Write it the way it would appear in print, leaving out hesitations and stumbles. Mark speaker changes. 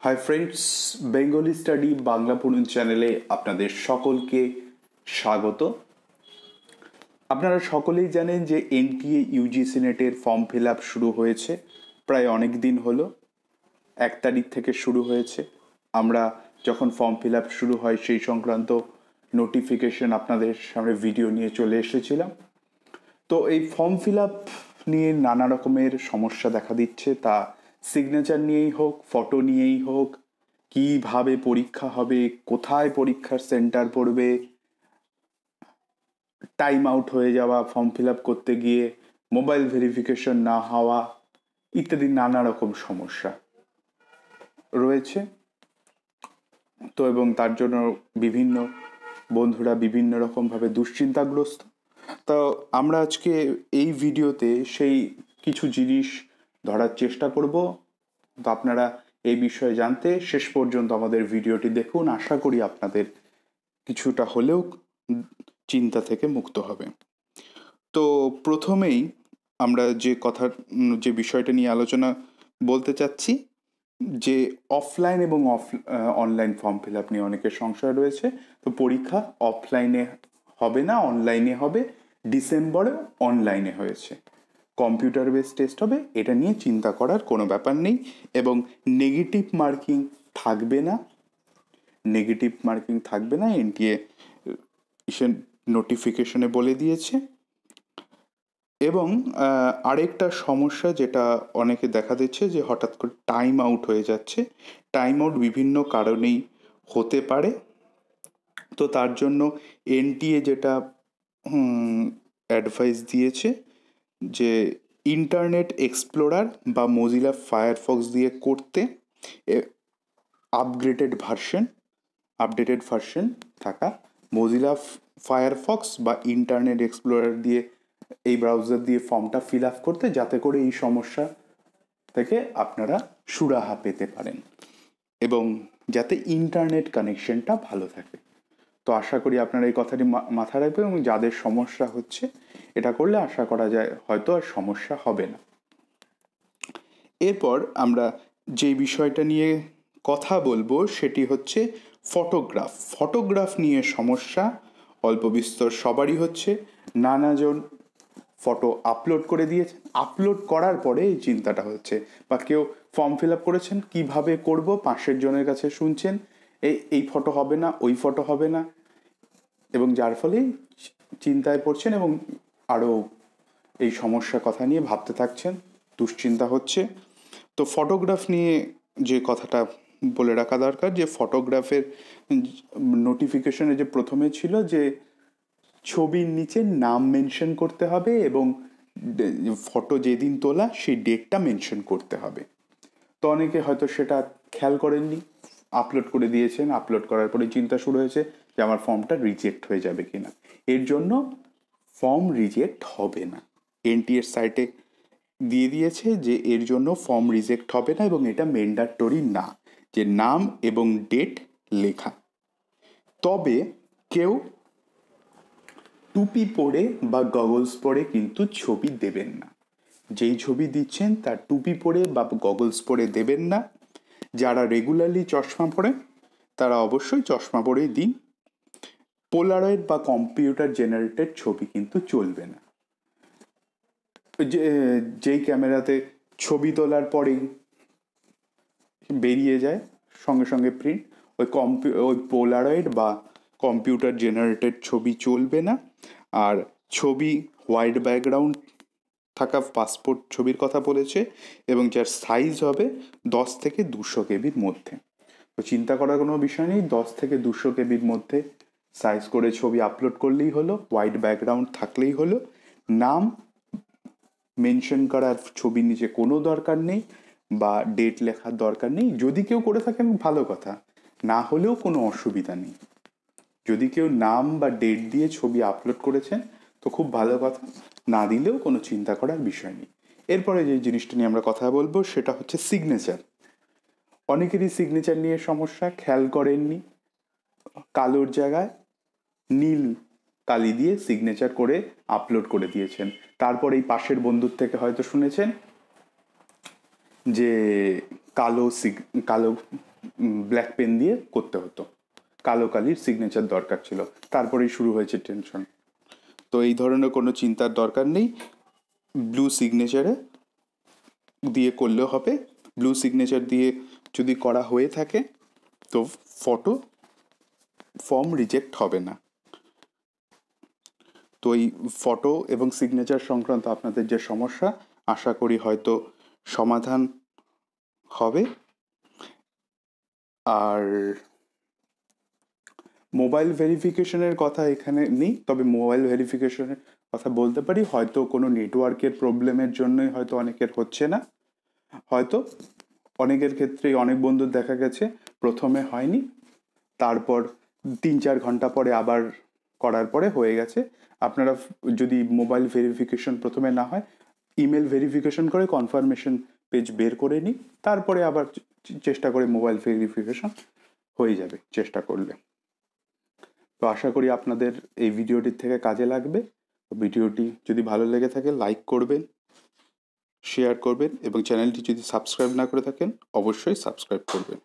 Speaker 1: Hi friends, Bengali study Bangla পড়ুন চ্যানেলে আপনাদের সকলকে স্বাগত। আপনারা সকলেই জানেন যে এনটিএ ইউজিসি নেটের ফর্ম ফিল আপ শুরু হয়েছে। প্রায় অনেক দিন হলো, 1 তারিখ থেকে শুরু হয়েছে। আমরা যখন ফর্ম ফিল আপ শুরু হয় সেই সংক্রান্ত নোটিফিকেশন আপনাদের সামনে ভিডিও নিয়ে চলে এসেছিলাম। তো এই ফর্ম ফিল আপ নিয়ে নানা রকমের সমস্যা দেখা দিচ্ছে, তা সিগনেচার নিয়েই হোক, ফটো নিয়েই হোক, কিভাবে পরীক্ষা হবে, কোথায় পরীক্ষার সেন্টার পড়বে, টাইম আউট হয়ে যাওয়া ফর্ম ফিল আপ করতে গিয়ে, মোবাইল ভেরিফিকেশন না হওয়া ইত্যাদি নানা রকম সমস্যা রয়েছে। তো এবং তার জন্য বিভিন্ন বন্ধুরা বিভিন্ন রকমভাবে দুশ্চিন্তাগ্রস্ত। তো আমরা আজকে এই ভিডিওতে সেই কিছু জিনিস ধরার চেষ্টা করব। তো আপনারা এই বিষয়ে জানতে শেষ পর্যন্ত আমাদের ভিডিওটি দেখুন। আশা করি আপনাদের কিছুটা হলেও চিন্তা থেকে মুক্ত হবে। তো প্রথমেই আমরা যে বিষয়টা নিয়ে আলোচনা বলতে চাচ্ছি, যে অফলাইন এবং অনলাইন ফর্ম ফিল আপ নিয়ে অনেকের সংশয় রয়েছে। তো পরীক্ষা অফলাইনে হবে না, অনলাইনে হবে। ডিসেম্বরে অনলাইনে হয়েছে, কম্পিউটার বেস টেস্ট হবে, এটা নিয়ে চিন্তা করার কোনো ব্যাপার নেই। এবং নেগেটিভ মার্কিং থাকবে না, এনটিএ নোটিফিকেশনে বলে দিয়েছে। এবং আরেকটা সমস্যা যেটা অনেকে দেখা দিচ্ছে, যে হঠাৎ করে টাইম আউট হয়ে যাচ্ছে। টাইম আউট বিভিন্ন কারণেই হতে পারে। তো তার জন্য এনটিএ যেটা অ্যাডভাইস দিয়েছে, যে ইন্টারনেট এক্সপ্লোরার বা মোজিলা ফায়ারফক্স দিয়ে করতে, আপডেটেড ভার্সন থাকা মোজিলা ফায়ারফক্স বা ইন্টারনেট এক্সপ্লোরার দিয়ে, এই ব্রাউজার দিয়ে ফর্মটা ফিল আপ করতে, যাতে করে এই সমস্যা থেকে আপনারা সুরাহা পেতে পারেন এবং যাতে ইন্টারনেট কানেকশনটা ভালো থাকে। তো আশা করি আপনারা এই কথাটি মাথায় রাখবেন, এবং যাদের সমস্যা হচ্ছে এটা করলে আশা করা যায় হয়তো আর সমস্যা হবে না। এরপর আমরা যে বিষয়টা নিয়ে কথা বলবো সেটি হচ্ছে ফটোগ্রাফ নিয়ে সমস্যা অল্প বিস্তর সবারই হচ্ছে। নানাজন ফটো আপলোড করে দিয়েছে, আপলোড করার পরে এই চিন্তাটা হচ্ছে, বা কেউ ফর্ম ফিল আপ করেছেন, কীভাবে করব, 5 জনের কাছে শুনছেন এই ফটো হবে না, ওই ফটো হবে না, এবং যার ফলে চিন্তায় পড়ছেন এবং আরও এই সমস্যার কথা নিয়ে ভাবতে থাকছেন, দুশ্চিন্তা হচ্ছে। তো ফটোগ্রাফ নিয়ে যে কথাটা বলে রাখা দরকার, যে ফটোগ্রাফের নোটিফিকেশনে যে প্রথমে ছিল যে ছবির নিচে নাম মেনশন করতে হবে এবং ফটো যেদিন তোলা সেই ডেটটা মেনশন করতে হবে। তো অনেকে হয়তো সেটা খেয়াল করেননি, আপলোড করে দিয়েছেন। আপলোড করার পরে চিন্তা শুরু হয়েছে যে আমার ফর্মটা রিজেক্ট হয়ে যাবে কিনা। এর জন্য ফর্ম রিজেক্ট হবে না, এনটিএর সাইটে দিয়ে দিয়েছে যে এর জন্য ফর্ম রিজেক্ট হবে না, এবং এটা ম্যান্ডেটরি না যে নাম এবং ডেট লেখা। তবে কেউ টুপি পরে বা গগলস পরে কিন্তু ছবি দেবেন না। যেই ছবি দিচ্ছেন তার টুপি পরে বা গগলস পরে দেবেন না। যারা রেগুলারলি চশমা পরেন তারা অবশ্যই চশমা পরেই দিন। পোলারয়েড বা কম্পিউটার জেনারেটেড ছবি কিন্তু চলবে না। যেই ক্যামেরাতে ছবি তোলার পরেই বেরিয়ে যায় সঙ্গে সঙ্গে প্রিন্ট, ওই পোলারয়েড বা কম্পিউটার জেনারেটেড ছবি চলবে না। আর ছবি হোয়াইট ব্যাকগ্রাউন্ড থাকা পাসপোর্ট ছবির কথা বলেছে, এবং যার সাইজ হবে 10 থেকে 200 কেবির মধ্যে। তো চিন্তা করার কোনো বিষয় নেই, 10 থেকে 200 কেবির মধ্যে সাইজ করে ছবি আপলোড করলেই হলো, হোয়াইট ব্যাকগ্রাউন্ড থাকলেই হলো। নাম মেনশন করার ছবির নিচে কোনো দরকার নেই, বা ডেট লেখার দরকার নেই। যদি কেউ করে থাকেন ভালো কথা, না হলেও কোনো অসুবিধা নেই। যদি কেউ নাম বা ডেট দিয়ে ছবি আপলোড করেছেন তো খুব ভালো কথা, না দিলেও কোনো চিন্তা করার বিষয় নেই। এরপরে যে জিনিসটা নিয়ে আমরা কথা বলবো সেটা হচ্ছে সিগনেচার। অনেকেরই সিগনেচার নিয়ে সমস্যা, খেয়াল করেননি, কালোর জায়গায় নীল কালি দিয়ে সিগনেচার করে আপলোড করে দিয়েছেন। তারপর এই পাশের বন্ধুর থেকে হয়তো শুনেছেন যে কালো ব্ল্যাক পেন দিয়ে করতে হতো, কালো কালির সিগনেচার দরকার ছিল, তারপরেই শুরু হয়েছে টেনশন। তো এই ধরনের কোনো চিন্তার দরকার নেই, ব্লু সিগনেচারে দিয়ে করলেও হবে। ব্লু সিগনেচার দিয়ে যদি করা হয়ে থাকে তো ফটো ফর্ম রিজেক্ট হবে না। তো এই ফটো এবং সিগনেচার সংক্রান্ত আপনাদের যে সমস্যা, আশা করি হয়তো সমাধান হবে। আর মোবাইল ভেরিফিকেশনের কথা এখানে নেই, তবে মোবাইল ভেরিফিকেশনের কথা বলতে পারি, হয়তো কোনো নেটওয়ার্কের প্রবলেমের জন্যই হয়তো অনেকের হচ্ছে না, হয়তো অনেকের ক্ষেত্রেই অনেক বন্ধুর দেখা গেছে প্রথমে হয়নি, তারপর 3-4 ঘন্টা পরে আবার করার পরে হয়ে গেছে। আপনারা যদি মোবাইল ভেরিফিকেশন প্রথমে না হয়, ইমেল ভেরিফিকেশন করে কনফার্মেশন পেজ বের করে নিই, তারপরে আবার চেষ্টা করে মোবাইল ভেরিফিকেশন হয়ে যাবে চেষ্টা করলে। তো আশা করি আপনাদের এই ভিডিওটির থেকে কাজে লাগবে। ভিডিওটি যদি ভালো লেগে থাকে লাইক করবেন, শেয়ার করবেন এবং চ্যানেলটি যদি সাবস্ক্রাইব না করে থাকেন অবশ্যই সাবস্ক্রাইব করবেন।